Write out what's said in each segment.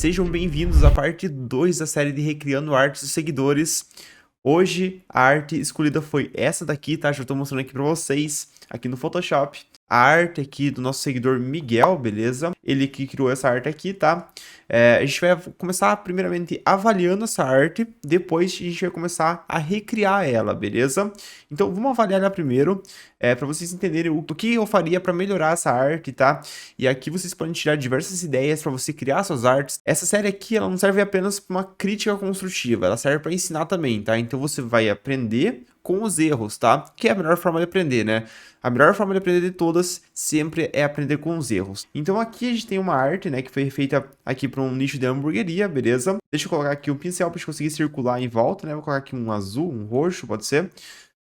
sejam bem-vindos à parte 2 da série de Recriando Artes dos Seguidores. Hoje a arte escolhida foi essa daqui, tá? Já tô mostrando aqui pra vocês, aqui no Photoshop. A arte aqui do nosso seguidor Miguel, beleza? Ele que criou essa arte aqui, tá? A gente vai começar primeiramente avaliando essa arte, depois a gente vai começar a recriar ela, beleza? Então vamos avaliar ela primeiro, para vocês entenderem o que eu faria para melhorar essa arte, tá? E aqui vocês podem tirar diversas ideias para você criar suas artes. Essa série aqui, ela não serve apenas para uma crítica construtiva, ela serve para ensinar também, tá? Então você vai aprender com os erros, tá? Que é a melhor forma de aprender, né? A melhor forma de aprender de todas sempre é aprender com os erros. Então aqui a gente tem uma arte, né, que foi feita aqui para um nicho de hamburgueria, beleza? Deixa eu colocar aqui um pincel para a gente conseguir circular em volta, né? Vou colocar aqui um azul, um roxo, pode ser?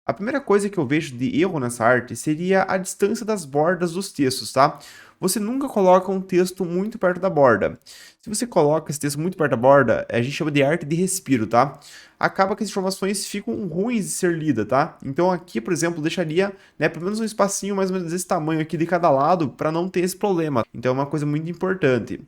A primeira coisa que eu vejo de erro nessa arte seria a distância das bordas dos textos, tá? Você nunca coloca um texto muito perto da borda. Se você coloca esse texto muito perto da borda, a gente chama de arte de respiro, tá? Acaba que as informações ficam ruins de ser lida, tá? Então aqui, por exemplo, deixaria, né, pelo menos um espacinho mais ou menos desse tamanho aqui de cada lado para não ter esse problema. Então é uma coisa muito importante.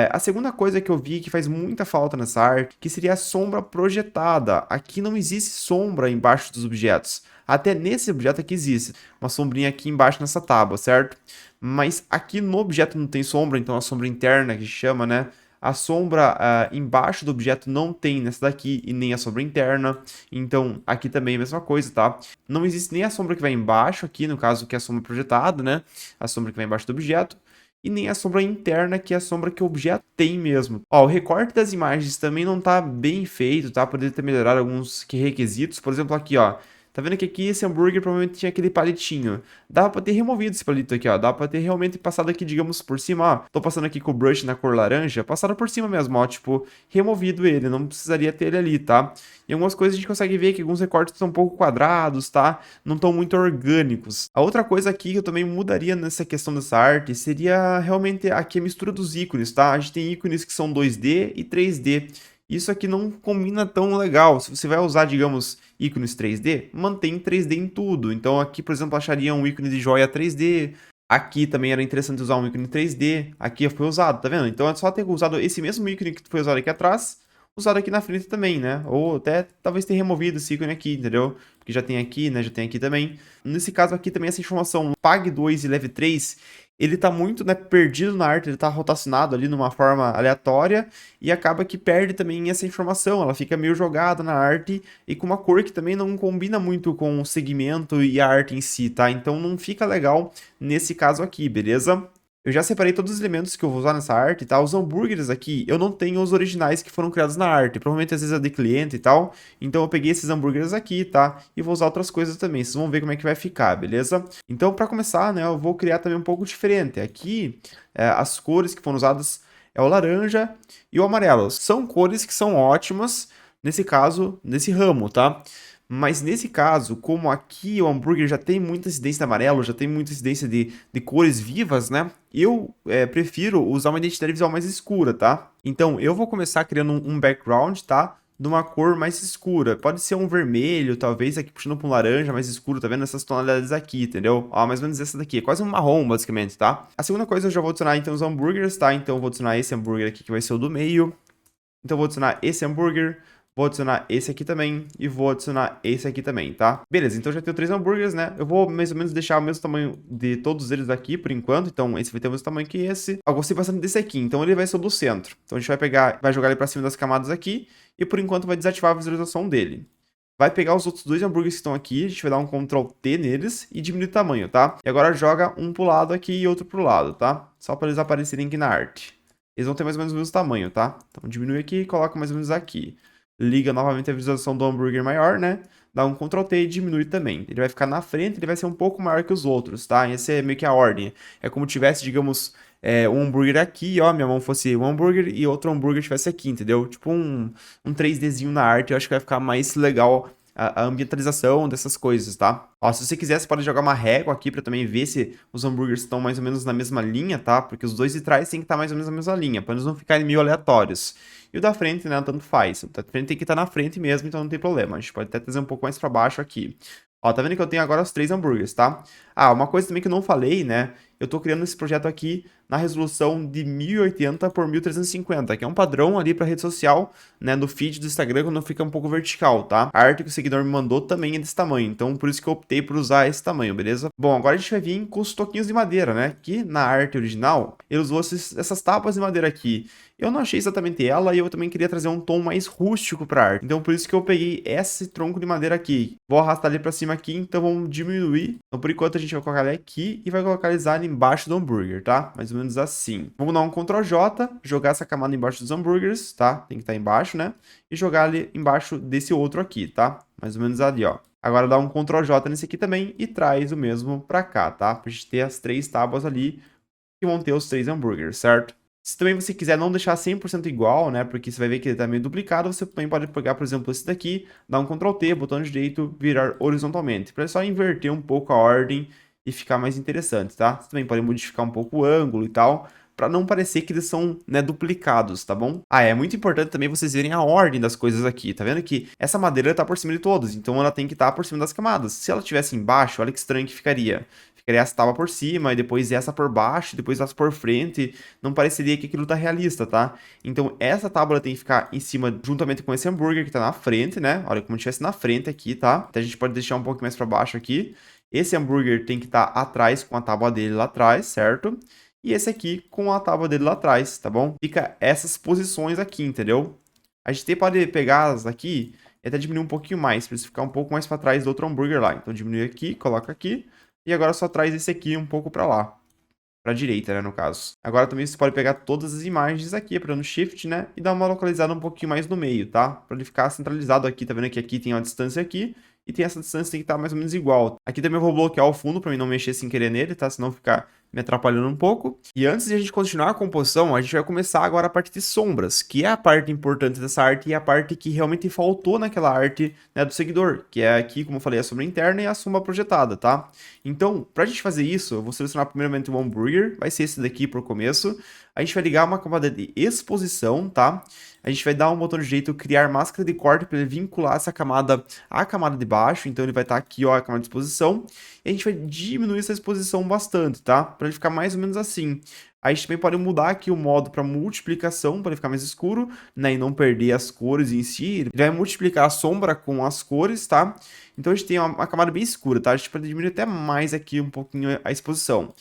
A segunda coisa que eu vi que faz muita falta nessa arte, que seria a sombra projetada. Aqui não existe sombra embaixo dos objetos. Até nesse objeto aqui existe uma sombrinha aqui embaixo nessa tábua, certo? Mas aqui no objeto não tem sombra, então a sombra interna que chama, né? A sombra embaixo do objeto não tem nessa daqui e nem a sombra interna. Então aqui também é a mesma coisa, tá? Não existe nem a sombra que vai embaixo aqui, no caso que é a sombra projetada, né? A sombra que vai embaixo do objeto. E nem a sombra interna, que é a sombra que o objeto tem mesmo. Ó, o recorte das imagens também não tá bem feito, tá? Poderia ter melhorado alguns requisitos. Por exemplo, aqui, ó. Tá vendo que aqui esse hambúrguer provavelmente tinha aquele palitinho. Dá pra ter removido esse palito aqui, ó. Dá pra ter realmente passado aqui, digamos, por cima, ó. Tô passando aqui com o brush na cor laranja. Passaram por cima mesmo, ó. Tipo, removido ele. Não precisaria ter ele ali, tá? E algumas coisas a gente consegue ver que alguns recortes são um pouco quadrados, tá? Não estão muito orgânicos. A outra coisa aqui que eu também mudaria nessa questão dessa arte seria realmente aqui a mistura dos ícones, tá? A gente tem ícones que são 2D e 3D. Isso aqui não combina tão legal. Se você vai usar, digamos, ícones 3D, mantém 3D em tudo. Então aqui, por exemplo, acharia um ícone de joia 3D. Aqui também era interessante usar um ícone 3D. Aqui foi usado, tá vendo? Então é só ter usado esse mesmo ícone que foi usado aqui atrás, usado aqui na frente também, né? Ou até talvez ter removido esse ícone aqui, entendeu? Porque já tem aqui, né? Já tem aqui também. Nesse caso aqui também essa informação Pag 2 e Leve 3, ele tá muito, né, perdido na arte, ele tá rotacionado ali numa forma aleatória e acaba que perde também essa informação, ela fica meio jogada na arte e com uma cor que também não combina muito com o segmento e a arte em si, tá? Então não fica legal nesse caso aqui, beleza? Eu já separei todos os elementos que eu vou usar nessa arte, tá? Os hambúrgueres aqui, eu não tenho os originais que foram criados na arte. Provavelmente às vezes é de cliente e tal. Então eu peguei esses hambúrgueres aqui, tá? E vou usar outras coisas também. Vocês vão ver como é que vai ficar, beleza? Então para começar, né, eu vou criar também um pouco diferente. Aqui, as cores que foram usadas é o laranja e o amarelo. São cores que são ótimas, nesse caso, nesse ramo, tá? Mas nesse caso, como aqui o hambúrguer já tem muita incidência de amarelo, já tem muita incidência de cores vivas, né? Eu prefiro usar uma identidade visual mais escura, tá? Então, eu vou começar criando um background, tá? De uma cor mais escura. Pode ser um vermelho, talvez aqui puxando para um laranja mais escuro, tá vendo? Essas tonalidades aqui, entendeu? Ó, mais ou menos essa daqui. É quase um marrom, basicamente, tá? A segunda coisa, eu já vou adicionar, então, os hambúrgueres, tá? Então, eu vou adicionar esse hambúrguer aqui, que vai ser o do meio. Então, eu vou adicionar esse hambúrguer. Vou adicionar esse aqui também e vou adicionar esse aqui também, tá? Beleza, então já tenho 3 hambúrgueres, né? Eu vou mais ou menos deixar o mesmo tamanho de todos eles aqui por enquanto. Então esse vai ter o mesmo tamanho que esse. Eu gostei bastante desse aqui, então ele vai ser o do centro. Então a gente vai pegar, vai jogar ele pra cima das camadas aqui e por enquanto vai desativar a visualização dele. Vai pegar os outros 2 hambúrgueres que estão aqui, a gente vai dar um Ctrl T neles e diminuir o tamanho, tá? E agora joga um pro lado aqui e outro pro lado, tá? Só para eles aparecerem aqui na arte. Eles vão ter mais ou menos o mesmo tamanho, tá? Então diminui aqui e coloca mais ou menos aqui. Liga novamente a visualização do hambúrguer maior, né? Dá um Ctrl T e diminui também. Ele vai ficar na frente, ele vai ser um pouco maior que os outros, tá? Essa é meio que a ordem. É como tivesse, digamos, um hambúrguer aqui, ó. Minha mão fosse um hambúrguer e outro hambúrguer estivesse aqui, entendeu? Tipo um 3Dzinho na arte, eu acho que vai ficar mais legal a ambientalização dessas coisas, tá? Ó, se você quiser, você pode jogar uma régua aqui pra também ver se os hambúrgueres estão mais ou menos na mesma linha, tá? Porque os dois de trás tem que estar mais ou menos na mesma linha, pra eles não ficarem meio aleatórios. E o da frente, né, tanto faz. O da frente tem que estar na frente mesmo, então não tem problema. A gente pode até trazer um pouco mais pra baixo aqui. Ó, tá vendo que eu tenho agora os 3 hambúrgueres, tá? Ah, uma coisa também que eu não falei, né? Eu tô criando esse projeto aqui na resolução de 1080 por 1350, que é um padrão ali para rede social, né, no feed do Instagram quando fica um pouco vertical, tá? A arte que o seguidor me mandou também é desse tamanho, então por isso que eu optei por usar esse tamanho, beleza? Bom, agora a gente vai vir com os toquinhos de madeira, né? Que na arte original, ele usou essas tábuas de madeira aqui. Eu não achei exatamente ela e eu também queria trazer um tom mais rústico para arte. Então por isso que eu peguei esse tronco de madeira aqui. Vou arrastar ele para cima aqui, então vamos diminuir. Então por enquanto a gente vai colocar ele aqui e vai localizar ele embaixo do hambúrguer, tá? Mais ou menos assim. Vamos dar um Ctrl J, jogar essa camada embaixo dos hambúrgueres, tá? Tem que estar embaixo, né? E jogar ele embaixo desse outro aqui, tá? Mais ou menos ali, ó. Agora dá um Ctrl J nesse aqui também e traz o mesmo para cá, tá? Pra gente ter as 3 tábuas ali que vão ter os 3 hambúrgueres, certo? Se também você quiser não deixar 100% igual, né, porque você vai ver que ele tá meio duplicado, você também pode pegar, por exemplo, esse daqui, dar um Ctrl T, botão direito, virar horizontalmente, para só inverter um pouco a ordem e ficar mais interessante, tá? Você também pode modificar um pouco o ângulo e tal, para não parecer que eles são, né, duplicados, tá bom? Ah, é muito importante também vocês verem a ordem das coisas aqui, tá vendo que essa madeira tá por cima de todos, então ela tem que estar por cima das camadas. Se ela estivesse embaixo, olha que estranho que ficaria. Ficaria essa tábua por cima, e depois essa por baixo, depois essa por frente, não pareceria que aquilo tá realista, tá? Então essa tábua tem que ficar em cima, juntamente com esse hambúrguer que tá na frente, né? Olha, como se estivesse na frente aqui, tá? Então a gente pode deixar um pouco mais pra baixo aqui. Esse hambúrguer tem que estar atrás, com a tábua dele lá atrás, certo? E esse aqui com a tábua dele lá atrás, tá bom? Fica essas posições aqui, entendeu? A gente pode pegar as aqui e até diminuir um pouquinho mais, pra isso ficar um pouco mais pra trás do outro hambúrguer lá. Então diminui aqui, coloca aqui. E agora só traz esse aqui um pouco para lá. Para a direita, né, no caso. Agora também você pode pegar todas as imagens aqui, apertando Shift, né? E dar uma localizada um pouquinho mais no meio, tá? Para ele ficar centralizado aqui. Tá vendo que aqui tem uma distância aqui. E tem essa distância que tem que estar mais ou menos igual. Aqui também eu vou bloquear o fundo para mim não mexer sem querer nele, tá? Senão ficar me atrapalhando um pouco. E antes de a gente continuar a composição, a gente vai começar agora a parte de sombras, que é a parte importante dessa arte e a parte que realmente faltou naquela arte, né, do seguidor, que é aqui, como eu falei, a sombra interna e a sombra projetada, tá? Então, pra gente fazer isso, eu vou selecionar primeiramente o hambúrguer, vai ser esse daqui por começo. A gente vai ligar uma camada de exposição, tá? A gente vai dar um botão direito, criar máscara de corte para ele vincular essa camada à camada de baixo. Então ele vai estar aqui, ó, a camada de exposição. E a gente vai diminuir essa exposição bastante, tá? Para ele ficar mais ou menos assim. A gente também pode mudar aqui o modo para multiplicação, para ele ficar mais escuro, né? E não perder as cores em si. Ele vai multiplicar a sombra com as cores, tá? Então a gente tem uma camada bem escura, tá? A gente pode diminuir até mais aqui um pouquinho a exposição.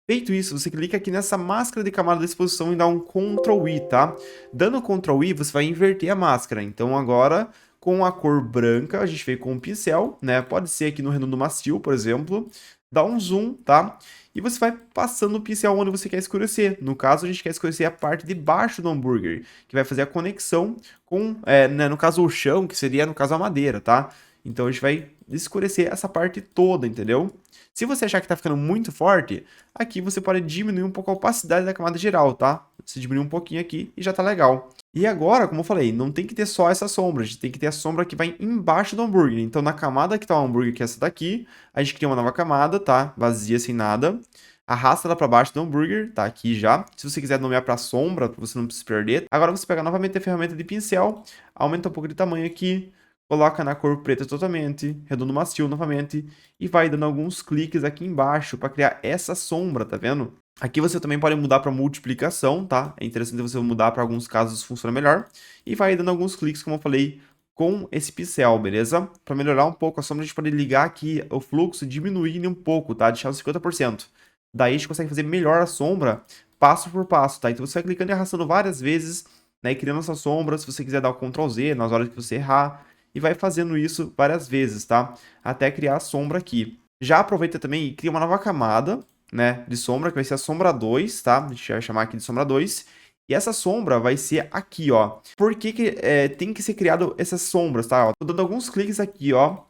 Feito isso, você clica aqui nessa máscara de camada de exposição e dá um Ctrl I, tá? Dando Ctrl I, você vai inverter a máscara. Então agora, com a cor branca, a gente veio com um pincel, né? Pode ser aqui no redondo macio, por exemplo. Dá um zoom, tá? E você vai passando o pincel onde você quer escurecer. No caso, a gente quer escurecer a parte de baixo do hambúrguer, que vai fazer a conexão com, né, no caso, o chão, que seria, no caso, a madeira, tá? Então a gente vai escurecer essa parte toda, entendeu? Se você achar que tá ficando muito forte, aqui você pode diminuir um pouco a opacidade da camada geral, tá? Você diminui um pouquinho aqui e já tá legal. E agora, como eu falei, não tem que ter só essa sombra, a gente tem que ter a sombra que vai embaixo do hambúrguer. Então na camada que tá o hambúrguer, que é essa daqui, a gente cria uma nova camada, tá? Vazia, sem nada. Arrasta ela para baixo do hambúrguer, tá aqui já. Se você quiser nomear para sombra, para você não se perder. Agora você pega novamente a ferramenta de pincel, aumenta um pouco de tamanho aqui, coloca na cor preta totalmente, redondo macio novamente, e vai dando alguns cliques aqui embaixo para criar essa sombra, tá vendo? Aqui você também pode mudar para multiplicação, tá? É interessante você mudar para alguns casos funciona melhor. E vai dando alguns cliques, como eu falei, com esse pincel, beleza? Para melhorar um pouco a sombra, a gente pode ligar aqui o fluxo, diminuir um pouco, tá? Deixar os 50%. Daí a gente consegue fazer melhor a sombra, passo por passo, tá? Então você vai clicando e arrastando várias vezes, né? E criando essa sombra. Se você quiser dar o Ctrl Z nas horas que você errar, e vai fazendo isso várias vezes, tá? Até criar a sombra aqui. Já aproveita também e cria uma nova camada, né, de sombra, que vai ser a sombra 2, tá? A gente vai chamar aqui de sombra 2. E essa sombra vai ser aqui, ó. Por que tem que ser criado essas sombras, tá? Ó, tô dando alguns cliques aqui, ó.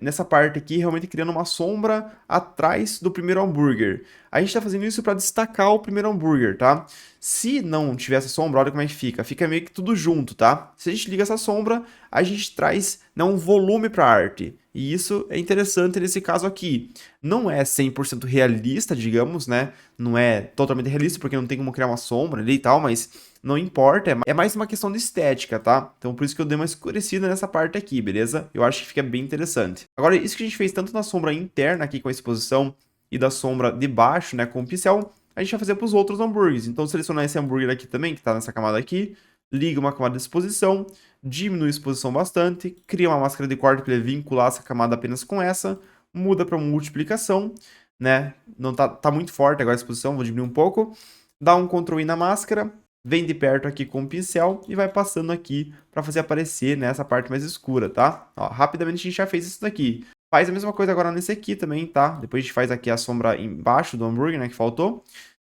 Nessa parte aqui, realmente criando uma sombra atrás do primeiro hambúrguer. A gente tá fazendo isso para destacar o primeiro hambúrguer, tá? Se não tiver essa sombra, olha como é que fica. Fica meio que tudo junto, tá? Se a gente liga essa sombra, a gente traz, né, um volume para a arte. E isso é interessante nesse caso aqui. Não é 100% realista, digamos, né? Não é totalmente realista, porque não tem como criar uma sombra ali e tal, mas não importa, é mais uma questão de estética, tá? Então por isso que eu dei uma escurecida nessa parte aqui, beleza? Eu acho que fica bem interessante. Agora, isso que a gente fez tanto na sombra interna aqui com a exposição e da sombra de baixo, né, com o pincel, a gente vai fazer para os outros hambúrgueres. Então, selecionar esse hambúrguer aqui também, que está nessa camada aqui, liga uma camada de exposição, diminui a exposição bastante, cria uma máscara de corte para ele vincular essa camada apenas com essa, muda para multiplicação, né? Não tá muito forte agora a exposição, vou diminuir um pouco. Dá um Ctrl I na máscara, vem de perto aqui com o pincel e vai passando aqui para fazer aparecer nessa parte mais escura, tá? Ó, rapidamente a gente já fez isso daqui. Faz a mesma coisa agora nesse aqui também, tá? Depois a gente faz aqui a sombra embaixo do hambúrguer, né, que faltou.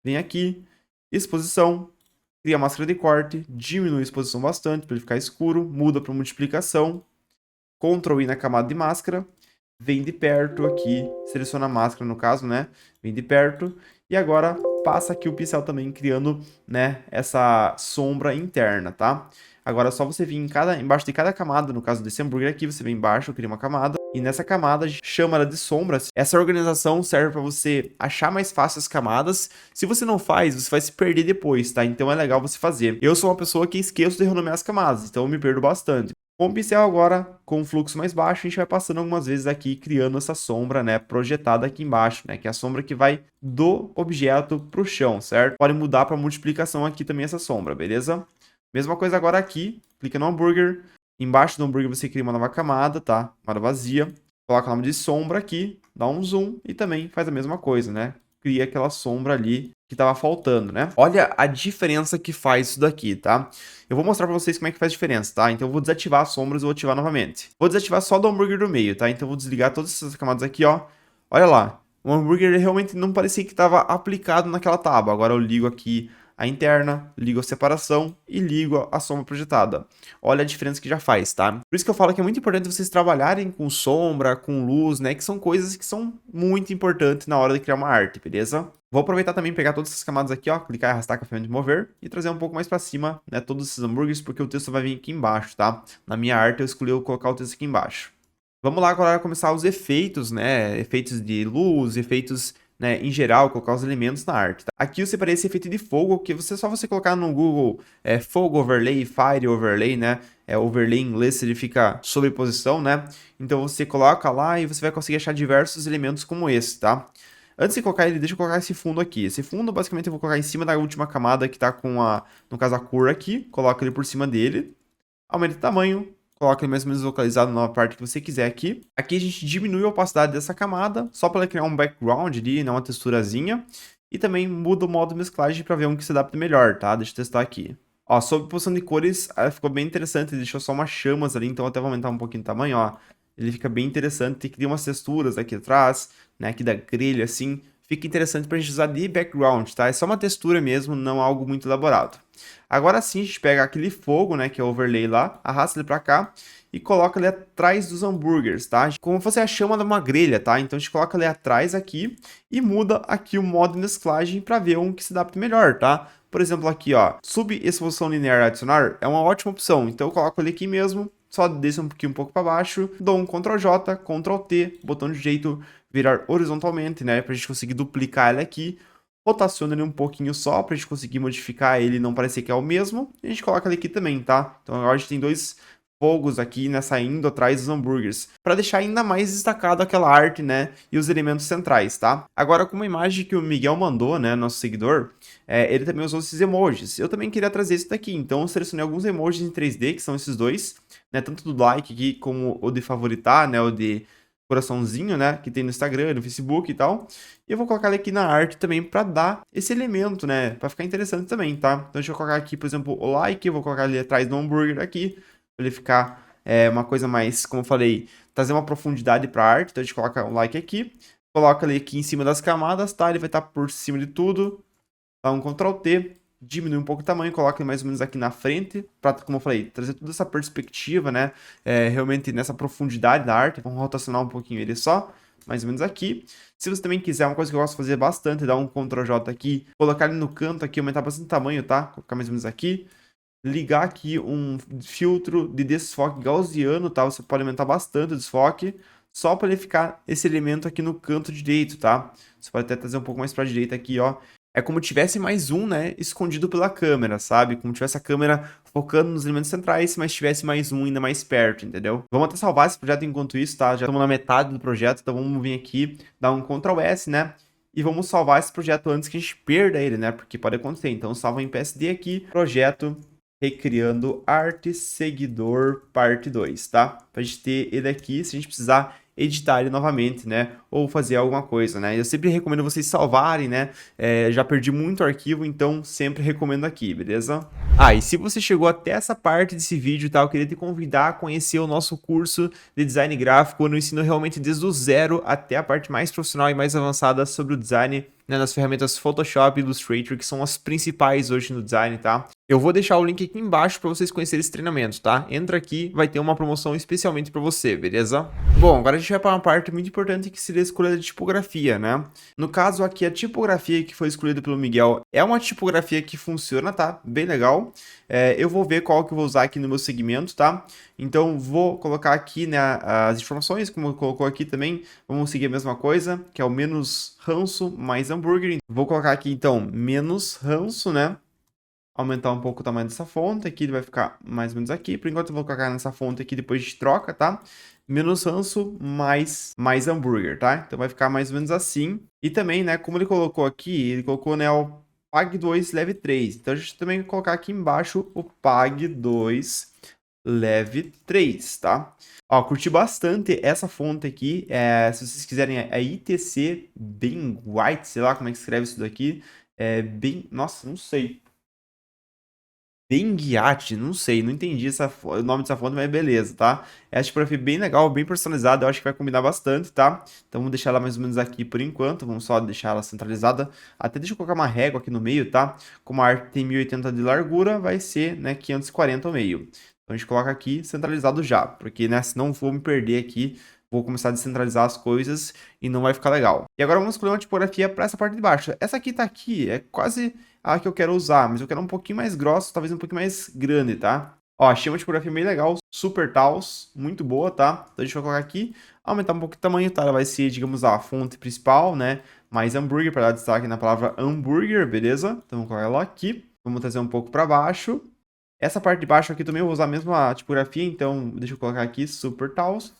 Vem aqui, exposição, cria a máscara de corte, diminui a exposição bastante para ele ficar escuro, muda para multiplicação, Ctrl I na camada de máscara, vem de perto aqui, seleciona a máscara no caso, né? Vem de perto e agora passa aqui o pincel também criando, né, essa sombra interna, tá? Agora é só você vir embaixo de cada camada, no caso desse hambúrguer aqui, você vem embaixo, cria uma camada, e nessa camada a gente chama ela de sombras. Essa organização serve para você achar mais fácil as camadas. Se você não faz, você vai se perder depois, tá? Então é legal você fazer. Eu sou uma pessoa que esqueço de renomear as camadas, então eu me perdo bastante. Com o pincel agora, com um fluxo mais baixo, a gente vai passando algumas vezes aqui, criando essa sombra, né, projetada aqui embaixo, né, que é a sombra que vai do objeto pro chão, certo? Pode mudar para multiplicação aqui também essa sombra, beleza? Mesma coisa agora aqui, clica no hambúrguer, embaixo do hambúrguer você cria uma nova camada, tá? Camada vazia, coloca o nome de sombra aqui, dá um zoom e também faz a mesma coisa, né? Cria aquela sombra ali que tava faltando, né? Olha a diferença que faz isso daqui, tá? Eu vou mostrar pra vocês como é que faz diferença, tá? Então eu vou desativar as sombras e vou ativar novamente. Vou desativar só do hambúrguer do meio, tá? Então eu vou desligar todas essas camadas aqui, ó. Olha lá, o hambúrguer realmente não parecia que estava aplicado naquela tábua. Agora eu ligo aqui a interna, ligo a separação e ligo a sombra projetada. Olha a diferença que já faz, tá? Por isso que eu falo que é muito importante vocês trabalharem com sombra, com luz, né? Que são coisas que são muito importantes na hora de criar uma arte, beleza? Vou aproveitar também pegar todas essas camadas aqui, ó, clicar e arrastar com a ferramenta de mover e trazer um pouco mais para cima, né, todos esses hambúrgueres, porque o texto vai vir aqui embaixo, tá? Na minha arte eu escolhi colocar o texto aqui embaixo. Vamos lá agora começar os efeitos, né? Efeitos de luz, efeitos, né, em geral, colocar os elementos na arte. Tá? Aqui eu separei esse efeito de fogo, que só você colocar no Google fogo overlay, fire overlay, né? Overlay em inglês significa sobreposição, né? Então você coloca lá e você vai conseguir achar diversos elementos como esse, tá? Antes de colocar ele, deixa eu colocar esse fundo aqui. Esse fundo, basicamente, eu vou colocar em cima da última camada que tá com no caso, a cor aqui. Coloca ele por cima dele. Aumenta o tamanho. Coloca ele mais ou menos localizado na parte que você quiser aqui. Aqui a gente diminui a opacidade dessa camada, só para criar um background ali, né, uma texturazinha. E também muda o modo mesclagem para ver um que se adapta melhor, tá? Deixa eu testar aqui. Ó, sobre posição de cores, ficou bem interessante, ele deixou só umas chamas ali, então eu até vou aumentar um pouquinho o tamanho, ó. Ele fica bem interessante, cria umas texturas aqui atrás, né, aqui da grelha, assim. Fica interessante pra gente usar de background, tá? É só uma textura mesmo, não algo muito elaborado. Agora sim, a gente pega aquele fogo, né, que é o overlay lá, arrasta ele pra cá e coloca ele atrás dos hambúrgueres, tá? Como se fosse a chama de uma grelha, tá? Então a gente coloca ele atrás aqui e muda aqui o modo de mesclagem para ver um que se adapte melhor, tá? Por exemplo, aqui, ó, subexposição linear adicionar é uma ótima opção. Então eu coloco ele aqui mesmo, só desço um pouco para baixo, dou um Ctrl J, Ctrl T, botão de jeito virar horizontalmente, né, pra gente conseguir duplicar ele aqui. Rotaciona ele um pouquinho só pra gente conseguir modificar ele e não parecer que é o mesmo. E a gente coloca ele aqui também, tá? Então agora a gente tem dois fogos aqui, né, saindo atrás dos hambúrgueres, para deixar ainda mais destacado aquela arte, né, e os elementos centrais, tá? Agora, com uma imagem que o Miguel mandou, né, nosso seguidor, ele também usou esses emojis. Eu também queria trazer isso daqui, então eu selecionei alguns emojis em 3D, que são esses dois, né, tanto do like aqui como o de favoritar, né, o de coraçãozinho, né, que tem no Instagram, no Facebook e tal. E eu vou colocar ele aqui na arte também para dar esse elemento, né, para ficar interessante também, tá? Então deixa eu colocar aqui, por exemplo, o like, eu vou colocar ele atrás do hambúrguer aqui, para ele ficar uma coisa mais, como eu falei, trazer uma profundidade para a arte. Então a gente coloca o like aqui, coloca ele aqui em cima das camadas, tá? Ele vai estar por cima de tudo, dá um Ctrl T, diminui um pouco o tamanho, coloca ele mais ou menos aqui na frente, para, como eu falei, trazer toda essa perspectiva, né, realmente nessa profundidade da arte. Vamos rotacionar um pouquinho ele só, mais ou menos aqui. Se você também quiser, uma coisa que eu gosto de fazer bastante, dar um Ctrl J aqui, colocar ele no canto aqui, aumentar bastante o tamanho, tá? Colocar mais ou menos aqui. Ligar aqui um filtro de desfoque gaussiano, tá? Você pode aumentar bastante o desfoque, só para ele ficar esse elemento aqui no canto direito, tá? Você pode até trazer um pouco mais para a direita aqui, ó. É como tivesse mais um, né, escondido pela câmera, sabe? Como tivesse a câmera focando nos elementos centrais, mas tivesse mais um ainda mais perto, entendeu? Vamos até salvar esse projeto enquanto isso, tá? Já estamos na metade do projeto, então vamos vir aqui, dar um Ctrl S, né? e vamos salvar esse projeto antes que a gente perda ele, né? Porque pode acontecer. Então, salva em PSD aqui, projeto recriando arte seguidor parte 2, tá? Pra gente ter ele aqui, se a gente precisar editar ele novamente, né? Ou fazer alguma coisa, né? Eu sempre recomendo vocês salvarem, né? Já perdi muito arquivo, então sempre recomendo aqui, beleza? Ah, e se você chegou até essa parte desse vídeo, tá? Eu queria te convidar a conhecer o nosso curso de design gráfico, onde eu ensino realmente desde o zero até a parte mais profissional e mais avançada sobre o design, né, nas ferramentas Photoshop e Illustrator, que são as principais hoje no design, tá? Eu vou deixar o link aqui embaixo para vocês conhecerem esse treinamento, tá? Entra aqui, vai ter uma promoção especialmente para você, beleza? Bom, agora a gente vai para uma parte muito importante que seria a escolha de tipografia, né? No caso aqui, a tipografia que foi escolhida pelo Miguel é uma tipografia que funciona, tá? Bem legal. Eu vou ver qual que eu vou usar aqui no meu segmento, tá? Então, vou colocar aqui, né, as informações, como colocou aqui também. Vamos seguir a mesma coisa, que é o menos ranço mais hambúrguer. Vou colocar aqui, então, menos ranço, né? Aumentar um pouco o tamanho dessa fonte, aqui ele vai ficar mais ou menos aqui. Por enquanto eu vou colocar nessa fonte aqui, depois a gente troca, tá? Menos ranço, mais hambúrguer, tá? Então vai ficar mais ou menos assim. E também, né, como ele colocou aqui, ele colocou, né, o PAG 2 Leve 3. Então a gente também vai colocar aqui embaixo o PAG 2 Leve 3, tá? Ó, curti bastante essa fonte aqui. Se vocês quiserem, é ITC bem white, sei lá como é que escreve isso daqui. Bem... Nossa, não sei. Benguiate, não sei, não entendi o nome dessa fonte, mas beleza, tá? Essa tipografia bem legal, bem personalizada, eu acho que vai combinar bastante, tá? Então vamos deixar ela mais ou menos aqui por enquanto, vamos só deixar ela centralizada. Até deixa eu colocar uma régua aqui no meio, tá? Como a arte tem 1080 de largura, vai ser, né, 540 ao meio. Então a gente coloca aqui centralizado já, porque, né, senão vou me perder aqui, vou começar a descentralizar as coisas e não vai ficar legal. E agora vamos escolher uma tipografia para essa parte de baixo. Essa aqui tá aqui, é quase a que eu quero usar, mas eu quero um pouquinho mais grossa, talvez um pouquinho mais grande, tá? Ó, achei uma tipografia bem legal, super tals, muito boa, tá? Então a gente vai colocar aqui, aumentar um pouco o tamanho, tá? Ela vai ser, digamos, a fonte principal, né? Mais hambúrguer, para dar destaque na palavra hambúrguer, beleza? Então vamos colocar ela aqui, vamos trazer um pouco para baixo. Essa parte de baixo aqui também eu vou usar a mesma tipografia, então deixa eu colocar aqui, super tals.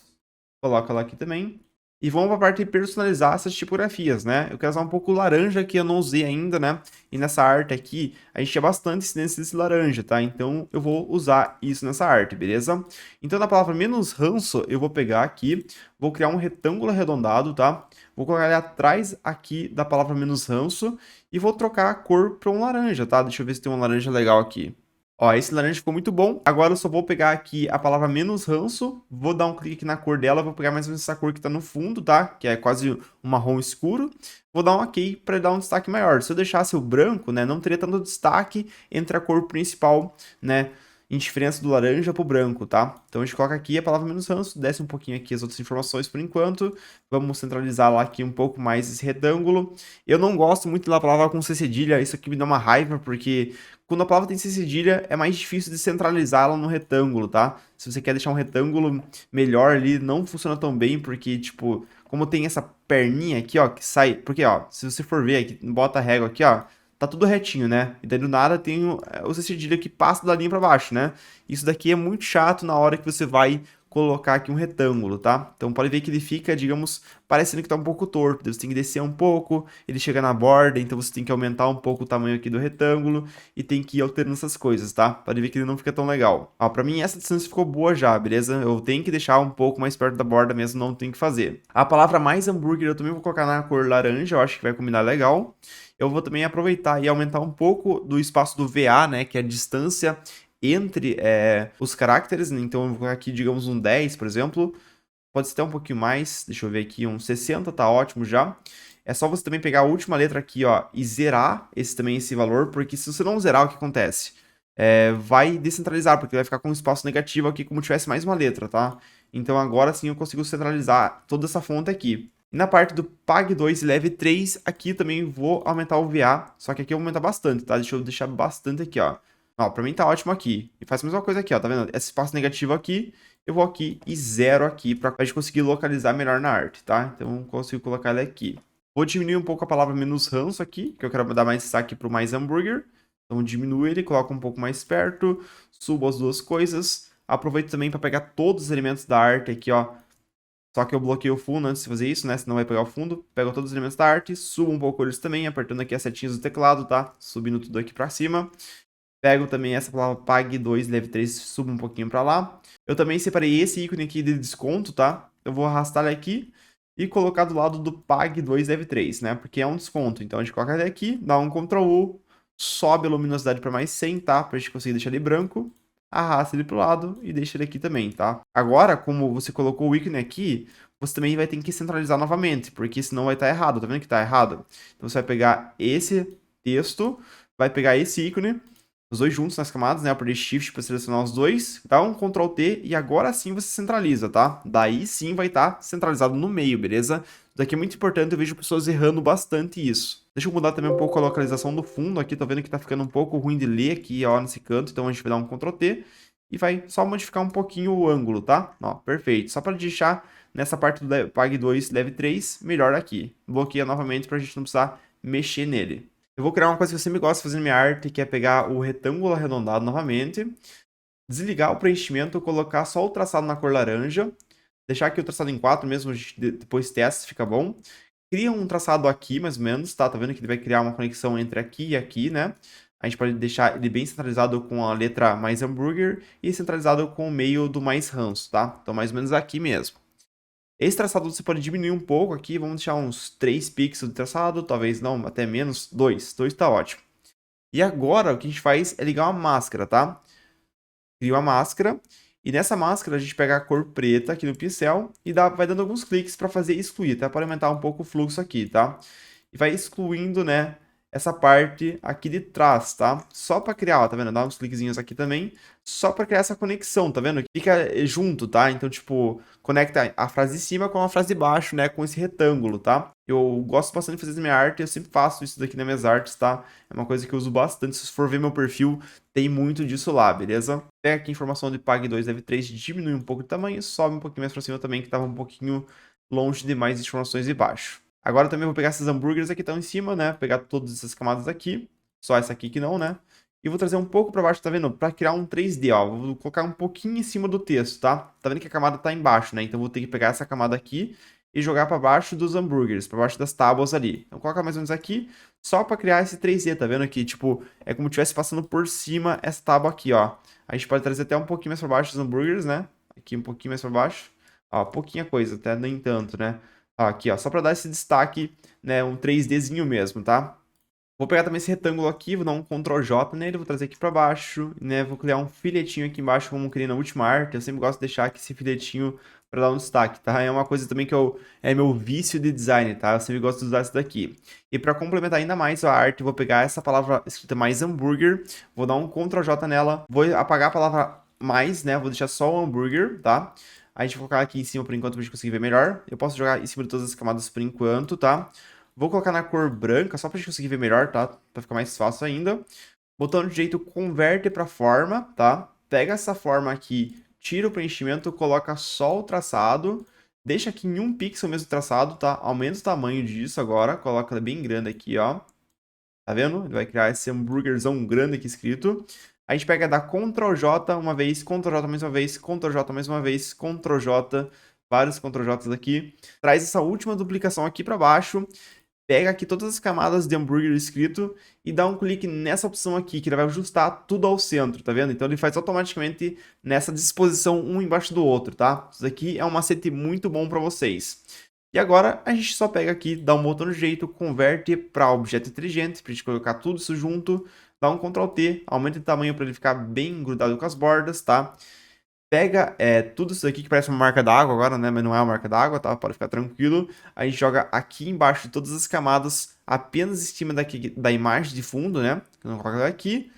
Coloca ela aqui também. E vamos para a parte de personalizar essas tipografias, né? Eu quero usar um pouco laranja, que eu não usei ainda, né? E nessa arte aqui, a gente tinha bastante incidência desse laranja, tá? Então, eu vou usar isso nessa arte, beleza? Então, na palavra menos ranço, eu vou pegar aqui, vou criar um retângulo arredondado, tá? Vou colocar ele atrás aqui da palavra menos ranço e vou trocar a cor para um laranja, tá? Deixa eu ver se tem um laranja legal aqui. Ó, esse laranja ficou muito bom. Agora eu só vou pegar aqui a palavra menos ranço, vou dar um clique aqui na cor dela, vou pegar mais ou menos essa cor que tá no fundo, tá? Que é quase um marrom escuro. Vou dar um OK para dar um destaque maior. Se eu deixasse o branco, né, não teria tanto destaque entre a cor principal, né, em diferença do laranja pro branco, tá? Então a gente coloca aqui a palavra menos ranço, desce um pouquinho aqui as outras informações por enquanto. Vamos centralizar lá aqui um pouco mais esse retângulo. Eu não gosto muito da palavra com C cedilha, isso aqui me dá uma raiva, porque quando a palavra tem C cedilha, é mais difícil de centralizá-la no retângulo, tá? Se você quer deixar um retângulo melhor ali, não funciona tão bem, porque, tipo, como tem essa perninha aqui, ó, que sai... Porque, ó, se você for ver aqui, bota a régua aqui, ó, tá tudo retinho, né? E daí do nada tem o C cedilha que passa da linha pra baixo, né? Isso daqui é muito chato na hora que você vai colocar aqui um retângulo, tá? Então pode ver que ele fica, digamos, parecendo que tá um pouco torto. Você tem que descer um pouco, ele chega na borda, então você tem que aumentar um pouco o tamanho aqui do retângulo e tem que ir alterando essas coisas, tá? Pode ver que ele não fica tão legal. Ó, pra mim essa distância ficou boa já, beleza? Eu tenho que deixar um pouco mais perto da borda mesmo, não tenho que fazer. A palavra mais hambúrguer eu também vou colocar na cor laranja, eu acho que vai combinar legal. Eu vou também aproveitar e aumentar um pouco do espaço do VA, né, que é a distância entre os caracteres, né? Então eu vou colocar aqui, digamos, um 10, por exemplo. Pode ser até um pouquinho mais, deixa eu ver aqui, um 60 tá ótimo já. É só você também pegar a última letra aqui, ó, e zerar esse valor, porque se você não zerar, o que acontece? Vai descentralizar, porque vai ficar com um espaço negativo aqui, como tivesse mais uma letra, tá? Então agora sim eu consigo centralizar toda essa fonte aqui. E na parte do PAG 2 e Leve 3, aqui também vou aumentar o VA, só que aqui eu vou aumentar bastante, tá? Deixa eu deixar bastante aqui, ó. Ó, pra mim tá ótimo aqui. E faz a mesma coisa aqui, ó, tá vendo? Esse espaço negativo aqui, eu vou aqui e zero aqui pra gente conseguir localizar melhor na arte, tá? Então eu consigo colocar ele aqui. Vou diminuir um pouco a palavra menos ranço aqui, que eu quero dar mais destaque pro mais hambúrguer. Então diminuo ele, coloco um pouco mais perto, subo as duas coisas. Aproveito também para pegar todos os elementos da arte aqui, ó, Só que eu bloqueei o fundo antes de fazer isso, né? Senão vai pegar o fundo. Pego todos os elementos da arte, subo um pouco eles também, apertando aqui as setinhas do teclado, tá? Subindo tudo aqui pra cima. Pego também essa palavra PAG2, Leve 3, subo um pouquinho pra lá. Eu também separei esse ícone aqui de desconto, tá? Eu vou arrastar ele aqui e colocar do lado do PAG2, Leve 3, né? Porque é um desconto. Então a gente coloca ele aqui, dá um Ctrl U, sobe a luminosidade para mais 100, tá? Pra gente conseguir deixar ele branco. Arrasta ele pro lado e deixa ele aqui também, tá? Agora, como você colocou o ícone aqui, você também vai ter que centralizar novamente, porque senão vai estar errado. Tá vendo que tá errado? Então você vai pegar esse texto, vai pegar esse ícone, os dois juntos nas camadas, né? Apertei Shift para selecionar os dois, dá um Ctrl T e agora sim você centraliza, tá? Daí sim vai estar centralizado no meio, beleza? Isso daqui é muito importante, eu vejo pessoas errando bastante isso. Deixa eu mudar também um pouco a localização do fundo aqui, tô vendo que tá ficando um pouco ruim de ler aqui, ó, nesse canto, então a gente vai dar um Ctrl T e vai só modificar um pouquinho o ângulo, tá? Ó, perfeito. Só para deixar nessa parte do PAG 2, Leve 3, melhor aqui. Bloqueia novamente para a gente não precisar mexer nele. Eu vou criar uma coisa que eu sempre gosto de fazer na minha arte, que é pegar o retângulo arredondado novamente, desligar o preenchimento, colocar só o traçado na cor laranja, deixar aqui o traçado em 4 mesmo, a gente depois testa, fica bom. Cria um traçado aqui, mais ou menos, tá? Tá vendo que ele vai criar uma conexão entre aqui e aqui, né? A gente pode deixar ele bem centralizado com a letra mais hambúrguer e centralizado com o meio do mais ranço, tá? Então, mais ou menos aqui mesmo. Esse traçado você pode diminuir um pouco aqui, vamos deixar uns 3 pixels de traçado, talvez não, até menos, 2. 2 tá ótimo. E agora o que a gente faz é ligar uma máscara, tá? Cria uma máscara, e nessa máscara a gente pega a cor preta aqui no pincel e vai dando alguns cliques para fazer excluir, tá? Para aumentar um pouco o fluxo aqui, tá? E vai excluindo, né, essa parte aqui de trás, tá? Só para criar, ó, tá vendo? Dá uns cliquezinhos aqui também, só para criar essa conexão, tá vendo? Fica junto, tá? Então, tipo, conecta a frase de cima com a frase de baixo, né, com esse retângulo, tá? Eu gosto bastante de fazer isso na minha arte, eu sempre faço isso daqui nas minhas artes, tá? É uma coisa que eu uso bastante, se você for ver meu perfil, tem muito disso lá, beleza? Pega aqui a informação de PAG2, Leve 3, diminui um pouco o tamanho, sobe um pouquinho mais para cima também, que estava um pouquinho longe demais de informações de baixo. Agora também vou pegar esses hambúrgueres aqui que estão em cima, né? Pegar todas essas camadas aqui. Só essa aqui que não, né? E vou trazer um pouco para baixo, tá vendo? Para criar um 3D, ó. Vou colocar um pouquinho em cima do texto, tá? Tá vendo que a camada tá embaixo, né? Então vou ter que pegar essa camada aqui e jogar para baixo dos hambúrgueres, para baixo das tábuas ali. Então coloca mais ou menos aqui, só para criar esse 3D, tá vendo aqui? Tipo, é como se estivesse passando por cima essa tábua aqui, ó. A gente pode trazer até um pouquinho mais para baixo dos hambúrgueres, né? Aqui um pouquinho mais para baixo. Ó, pouquinha coisa, até nem tanto, né? Ó, aqui, ó, só para dar esse destaque, né, um 3Dzinho mesmo, tá? Vou pegar também esse retângulo aqui, vou dar um Ctrl J nele, vou trazer aqui para baixo, né? Vou criar um filetinho aqui embaixo, como eu criei na última arte. Eu sempre gosto de deixar aqui esse filetinho para dar um destaque, tá? É uma coisa também que é meu vício de design, tá? Eu sempre gosto de usar isso daqui. E para complementar ainda mais a arte, vou pegar essa palavra escrita mais hambúrguer, vou dar um Ctrl J nela, vou apagar a palavra mais, né? Vou deixar só o hambúrguer, tá? A gente vai colocar aqui em cima por enquanto pra gente conseguir ver melhor. Eu posso jogar em cima de todas as camadas por enquanto, tá? Vou colocar na cor branca, só pra gente conseguir ver melhor, tá? Pra ficar mais fácil ainda. Botão direito, converte pra forma, tá? Pega essa forma aqui, tira o preenchimento, coloca só o traçado. Deixa aqui em 1 pixel mesmo o traçado, tá? Aumenta o tamanho disso agora, coloca bem grande aqui, ó. Tá vendo? Ele vai criar esse hambúrguerzão grande aqui escrito. A gente pega, dá Ctrl J uma vez, Ctrl J mais uma vez, Ctrl J mais uma vez, Ctrl J, vários Ctrl Js aqui. Traz essa última duplicação aqui para baixo. Pega aqui todas as camadas de hambúrguer escrito e dá um clique nessa opção aqui, que ele vai ajustar tudo ao centro, tá vendo? Então ele faz automaticamente nessa disposição um embaixo do outro, tá? Isso aqui é um macete muito bom para vocês. E agora a gente só pega aqui, dá um botão no jeito, converte para objeto inteligente, para a gente colocar tudo isso junto, dá um Ctrl T, aumenta o tamanho para ele ficar bem grudado com as bordas, tá? Pega tudo isso aqui que parece uma marca d'água agora, né? Mas não é uma marca d'água, tá? Pode ficar tranquilo. A gente joga aqui embaixo de todas as camadas, apenas em cima da imagem de fundo, né? Então, coloca aqui.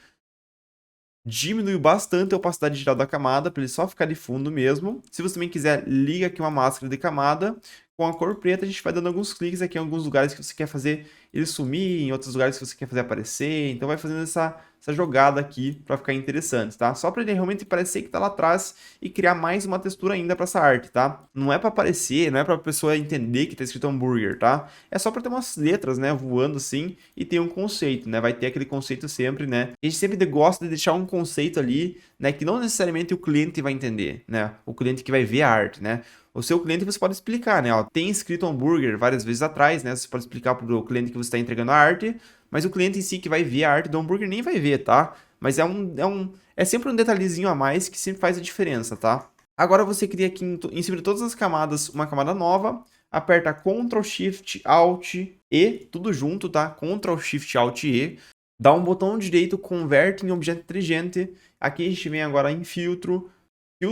Diminui bastante a opacidade geral da camada, para ele só ficar de fundo mesmo. Se você também quiser, liga aqui uma máscara de camada. Com a cor preta, a gente vai dando alguns cliques aqui em alguns lugares que você quer fazer ele sumir, em outros lugares que você quer fazer aparecer. Então vai fazendo essa jogada aqui para ficar interessante, tá? Só para ele realmente parecer que tá lá atrás e criar mais uma textura ainda para essa arte, tá? Não é para aparecer, não é para a pessoa entender que tá escrito hambúrguer, tá? É só para ter umas letras, né, voando assim e ter um conceito, né? Vai ter aquele conceito sempre, né? A gente sempre gosta de deixar um conceito ali, né, que não necessariamente o cliente vai entender, né? O cliente que vai ver a arte, né? O seu cliente você pode explicar, né? Ó, tem escrito hambúrguer várias vezes atrás, né? Você pode explicar para o cliente que você está entregando a arte, mas o cliente em si que vai ver a arte do hambúrguer nem vai ver, tá? Mas é sempre um detalhezinho a mais que sempre faz a diferença, tá? Agora você cria aqui em cima de todas as camadas uma camada nova, aperta Ctrl Shift Alt E, tudo junto, tá? Ctrl Shift Alt E, dá um botão direito, converte em objeto inteligente. Aqui a gente vem agora em filtro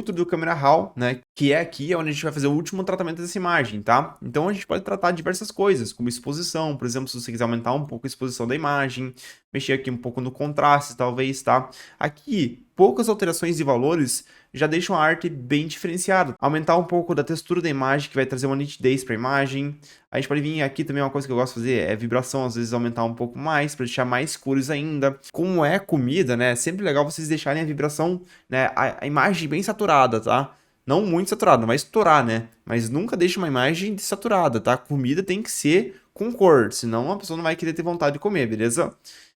do Camera Raw, né, que é aqui onde a gente vai fazer o último tratamento dessa imagem, tá? Então a gente pode tratar diversas coisas, como exposição, por exemplo, se você quiser aumentar um pouco a exposição da imagem, mexer aqui um pouco no contraste, talvez, tá? Aqui, poucas alterações de valores já deixam a arte bem diferenciada. Aumentar um pouco da textura da imagem, que vai trazer uma nitidez para a imagem. A gente pode vir aqui também, uma coisa que eu gosto de fazer é vibração, às vezes aumentar um pouco mais, para deixar mais cores ainda. Como é comida, né, é sempre legal vocês deixarem a vibração, né, a imagem bem saturada, tá? Não muito saturada, não vai estourar, né? Mas nunca deixe uma imagem saturada, tá? Comida tem que ser com cor, senão a pessoa não vai querer ter vontade de comer, beleza?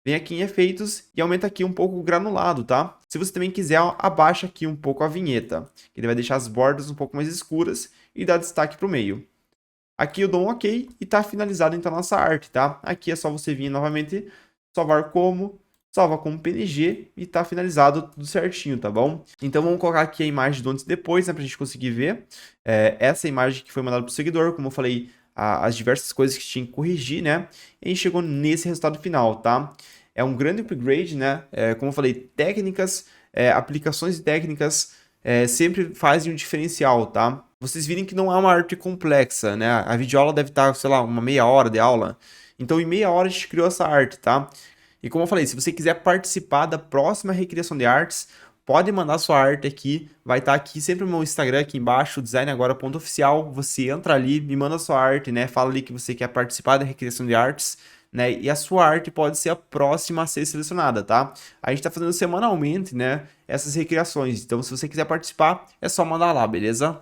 Vem aqui em efeitos e aumenta aqui um pouco o granulado, tá? Se você também quiser, abaixa aqui um pouco a vinheta, que ele vai deixar as bordas um pouco mais escuras e dá destaque para o meio. Aqui eu dou um OK e tá finalizado então a nossa arte, tá? Aqui é só você vir novamente, salvar como, salva como PNG e tá finalizado tudo certinho, tá bom? Então vamos colocar aqui a imagem do antes e depois, né, pra gente conseguir ver. Essa imagem que foi mandada pro seguidor, como eu falei, as diversas coisas que tinha que corrigir, né? E a gente chegou nesse resultado final, tá? É um grande upgrade, né? Como eu falei, técnicas, aplicações de técnicas sempre fazem um diferencial, tá? Vocês virem que não é uma arte complexa, né? A videoaula deve estar, sei lá, uma meia hora de aula. Então, em meia hora a gente criou essa arte, tá? E como eu falei, se você quiser participar da próxima recriação de artes, pode mandar sua arte aqui, vai estar aqui sempre no meu Instagram, aqui embaixo, designagora.oficial, você entra ali, me manda sua arte, né, fala ali que você quer participar da recriação de artes, né, e a sua arte pode ser a próxima a ser selecionada, tá? A gente tá fazendo semanalmente, né, essas recriações, então se você quiser participar, é só mandar lá, beleza?